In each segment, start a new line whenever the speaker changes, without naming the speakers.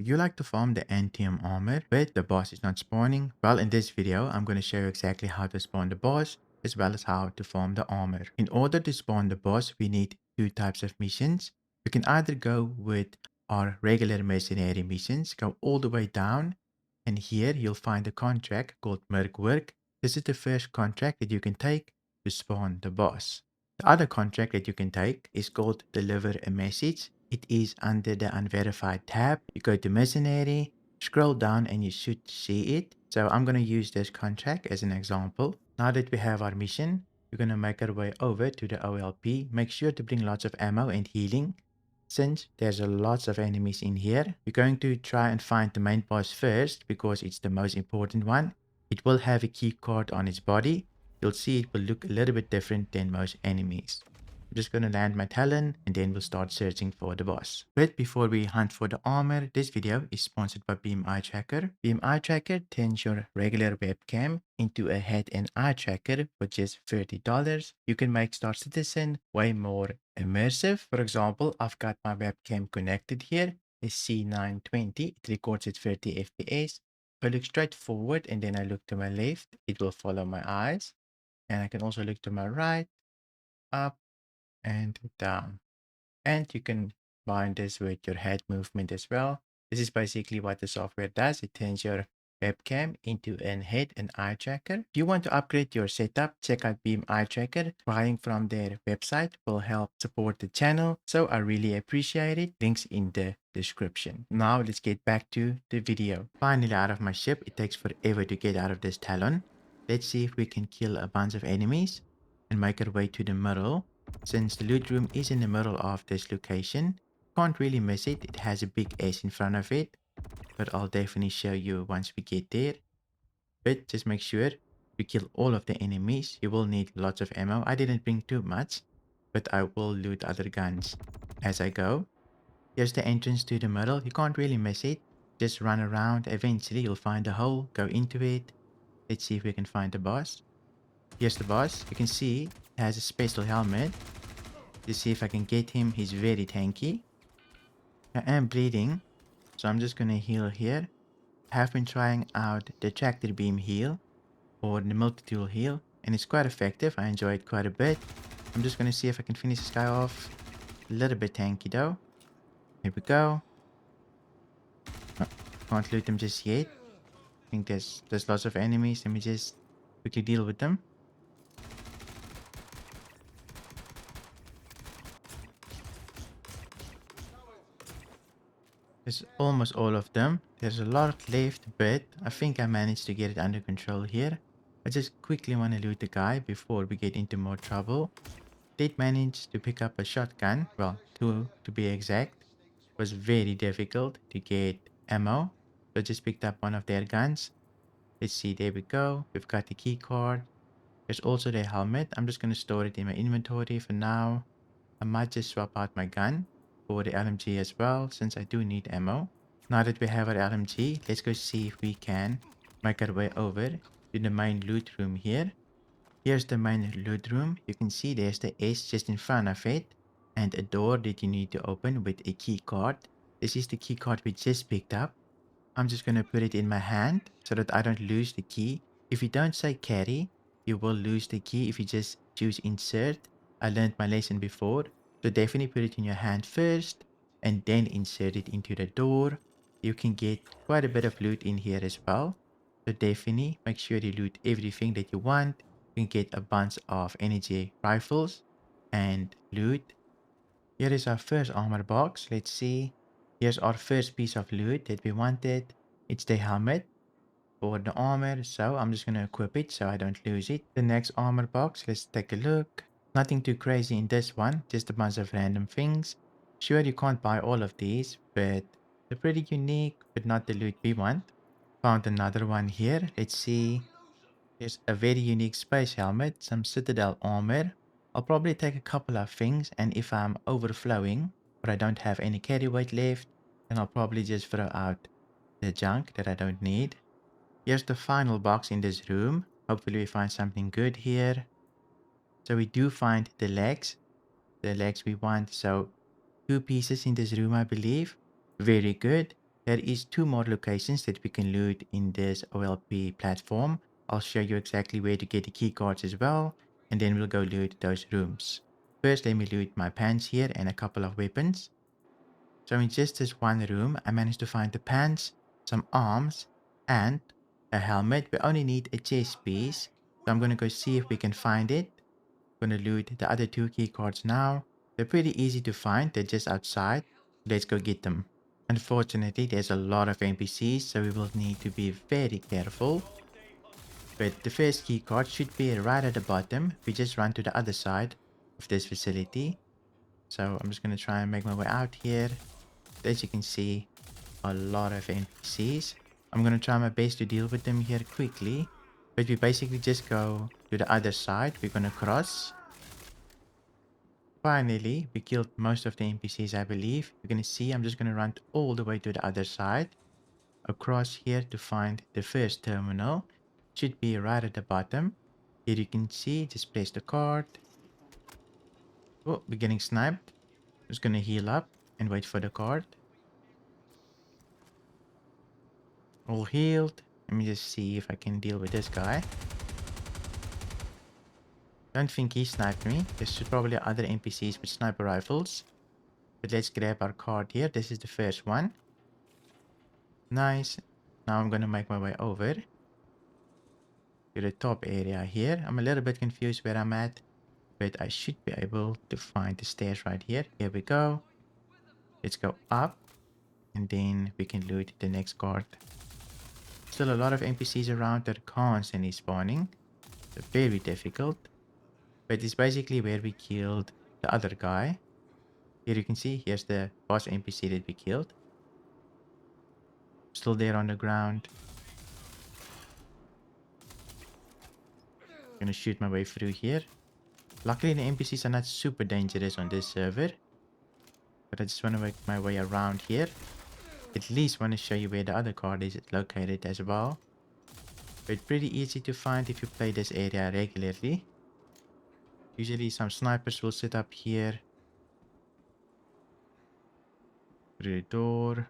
Would you like to farm the Antium Armor, but the boss is not spawning? Well, in this video, I'm going to show you exactly how to spawn the boss, as well as how to farm the armor. In order to spawn the boss, we need two types of missions. You can either go with our regular mercenary missions, go all the way down, and here you'll find a contract called Merc Work. This is the first contract that you can take to spawn the boss. The other contract that you can take is called Deliver a Message. It is under the Unverified tab. You go to Mercenary, scroll down and you should see it. So I'm going to use this contract as an example. Now that we have our mission, we're going to make our way over to the OLP. Make sure to bring lots of ammo and healing. Since there's a lots of enemies in here, we're going to try and find the main boss first because it's the most important one. It will have a key card on its body. You'll see it will look a little bit different than most enemies. I'm just going to land my talon and then we'll start searching for the boss. But before we hunt for the armor, this video is sponsored by Beam Eye Tracker. Beam Eye Tracker turns your regular webcam into a head and eye tracker for just $30. You can make Star Citizen way more immersive. For example, I've got my webcam connected here. It's C920. It records at 30 FPS. If I look straight forward and then I look to my left, it will follow my eyes. And I can also look to my right, up, and down. And you can bind this with your head movement as well. This is basically what the software does. It turns your webcam into an head and eye tracker. If you want to upgrade your setup, check out Beam Eye Tracker. Buying from their website will help support the channel, so I really appreciate it. Links in the description. Now let's get back to the video. Finally out of my ship. It takes forever to get out of this talon. Let's see if we can kill a bunch of enemies and make our way to the middle. Since the loot room is in the middle of this location, can't really miss it. It has a big S in front of it, but I'll definitely show you once we get there. But just make sure to kill all of the enemies. You will need lots of ammo. I didn't bring too much, but I will loot other guns as I go. Here's the entrance to the middle. You can't really miss it. Just run around. Eventually you'll find a hole. Go into it. Let's see if we can find the boss. Here's the boss. You can see he has a special helmet. Let's see if I can get him. He's very tanky. I am bleeding, so I'm just going to heal here. I have been trying out the tractor beam heal or the multi-tool heal, and it's quite effective. I enjoy it quite a bit. I'm just going to see if I can finish this guy off. A little bit tanky though. Here we go. Oh, can't loot them just yet. I think there's lots of enemies. Let me just quickly deal with them. There's almost all of them. There's a lot left, but I think I managed to get it under control here. I just quickly want to loot the guy before we get into more trouble. Did manage to pick up a shotgun. Well, two to be exact. It was very difficult to get ammo. So I just picked up one of their guns. Let's see, there we go. We've got the key card. There's also their helmet. I'm just going to store it in my inventory for now. I might just swap out my gun for the LMG as well, since I do need ammo. Now that we have our LMG, let's go see if we can make our way over to the main loot room here. Here's the main loot room. You can see there's the S just in front of it and a door that you need to open with a key card. This is the key card we just picked up. I'm just going to put it in my hand so that I don't lose the key. If you don't say carry, you will lose the key if you just choose insert. I learned my lesson before. So definitely put it in your hand first and then insert it into the door. You can get quite a bit of loot in here as well. So definitely make sure you loot everything that you want. You can get a bunch of energy rifles and loot. Here is our first armor box. Let's see. Here's our first piece of loot that we wanted. It's the helmet for the armor. So I'm just going to equip it so I don't lose it. The next armor box, let's take a look. Nothing too crazy in this one. Just a bunch of random things. Sure, you can't buy all of these, but they're pretty unique, but not the loot we want. Found another one here. Let's see. Here's a very unique space helmet, some Citadel armor. I'll probably take a couple of things, and if I'm overflowing or I don't have any carry weight left, then I'll probably just throw out the junk that I don't need. Here's the final box in this room. Hopefully we find something good here. So we do find the legs we want. So 2 pieces in this room, I believe. Very good. There is 2 more locations that we can loot in this OLP platform. I'll show you exactly where to get the key cards as well, and then we'll go loot those rooms. First, let me loot my pants here and a couple of weapons. So in just this one room, I managed to find the pants, some arms, and a helmet. We only need a chest piece, so I'm going to go see if we can find it. I'm going to loot the other 2 key cards now. They're pretty easy to find, they're just outside. Let's go get them. Unfortunately, there's a lot of NPCs, so we will need to be very careful. But the first key card should be right at the bottom. We just run to the other side of this facility. So I'm just going to try and make my way out here. As you can see, a lot of NPCs. I'm going to try my best to deal with them here quickly. But we basically just go to the other side. We're going to cross. Finally, we killed most of the NPCs, I believe. You're going to see I'm just going to run all the way to the other side. Across here to find the first terminal. Should be right at the bottom. Here you can see, just place the card. Oh, we're getting sniped. Just going to heal up and wait for the card. All healed. Let me just see if I can deal with this guy. Don't think he sniped me. There's probably other NPCs with sniper rifles. But let's grab our card here. This is the first one. Nice. Now I'm going to make my way over to the top area here. I'm a little bit confused where I'm at, but I should be able to find the stairs right here. Here we go. Let's go up, and then we can loot the next card. Still a lot of NPCs around that are constantly spawning. So very difficult. But it's basically where we killed the other guy. Here you can see, here's the boss NPC that we killed. Still there on the ground. Gonna shoot my way through here. Luckily the NPCs are not super dangerous on this server. But I just want to make my way around here. At least want to show you where the other card is located as well. But pretty easy to find if you play this area regularly. Usually some snipers will sit up here. Through the door.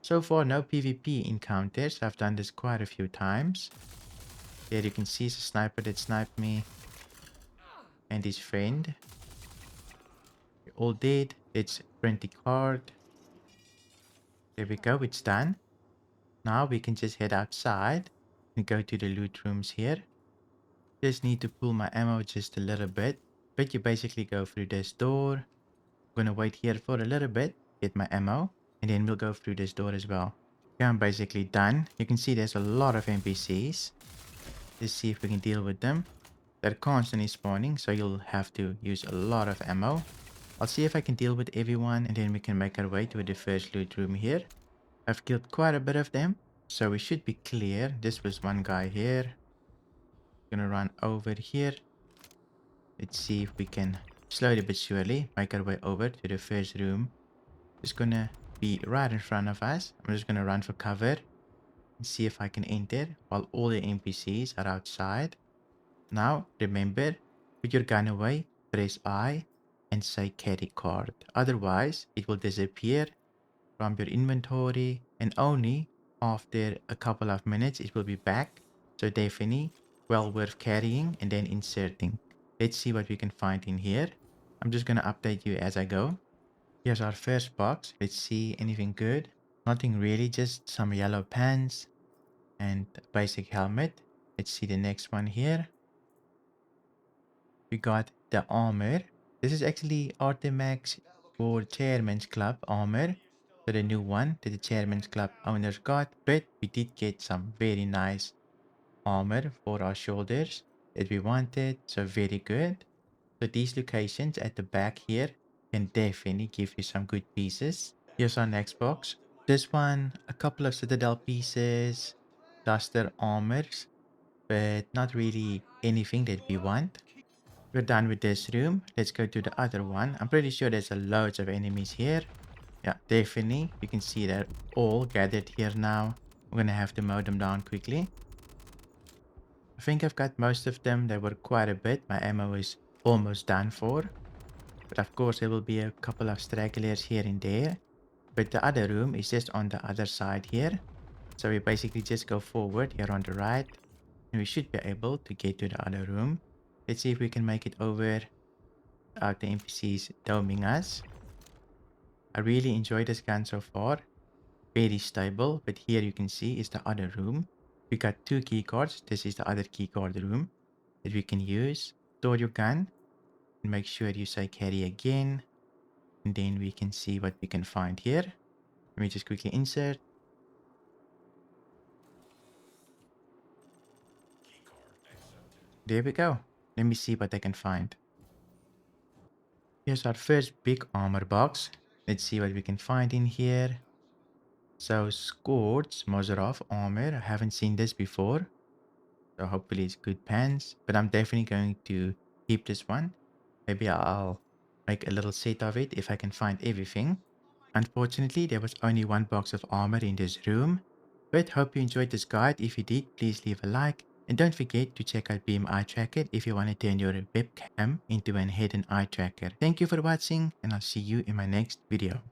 So far no PvP encounters. I've done this quite a few times. There you can see it's a sniper that sniped me. And his friend. We're all dead. Let's print the card. There we go, it's done. Now we can just head outside and go to the loot rooms here. Just need to pull my ammo just a little bit. But you basically go through this door. I'm gonna wait here for a little bit, get my ammo, and then we'll go through this door as well. Okay, I'm basically done. You can see there's a lot of NPCs. Let's see if we can deal with them. They're constantly spawning, so you'll have to use a lot of ammo. I'll see if I can deal with everyone, and then we can make our way to the first loot room here. I've killed quite a bit of them, so we should be clear. This was one guy here. Gonna run over here. Let's see if we can slowly but surely make our way over to the first room. It's gonna be right in front of us. I'm just gonna run for cover and see if I can enter while all the NPCs are outside. Now, remember, put your gun away, press I, and say carry card. Otherwise, it will disappear from your inventory, and only after a couple of minutes it will be back. So definitely well worth carrying and then inserting. Let's see what we can find in here. I'm just gonna update you as I go. Here's our first box. Let's see anything good. Nothing really, just some yellow pants and a basic helmet. Let's see the next one here. We got the armor. This is actually Artemax for Chairman's Club armor. So the new one that the Chairman's Club owners got. But we did get some very nice armor for our shoulders that we wanted. So very good. So these locations at the back here can definitely give you some good pieces. Here's our next box. This one, a couple of Citadel pieces, duster armors, but not really anything that we want. We're done with this room. Let's go to the other one. I'm pretty sure there's loads of enemies here. Yeah, definitely. You can see they're all gathered here now. I'm gonna have to mow them down quickly. I think I've got most of them. There were quite a bit. My ammo is almost done for. But of course there will be a couple of stragglers here and there. But the other room is just on the other side here. So we basically just go forward here on the right, and we should be able to get to the other room. Let's see if we can make it over without the NPCs doming us. I really enjoy this gun so far. Very stable, but here you can see is the other room. We got 2 key cards. This is the other key card room that we can use. Store your gun and make sure you say carry again. And then we can see what we can find here. Let me just quickly insert. There we go. Let me see what I can find. Here's our first big armor box. Let's see what we can find in here. So Scourge, Mozarov armor. I haven't seen this before. So hopefully it's good pants. But I'm definitely going to keep this one. Maybe I'll make a little set of it if I can find everything. Unfortunately, there was only one box of armor in this room. But hope you enjoyed this guide. If you did, please leave a like. And don't forget to check out Beam Eye Tracker if you want to turn your webcam into an hidden eye tracker. Thank you for watching, and I'll see you in my next video.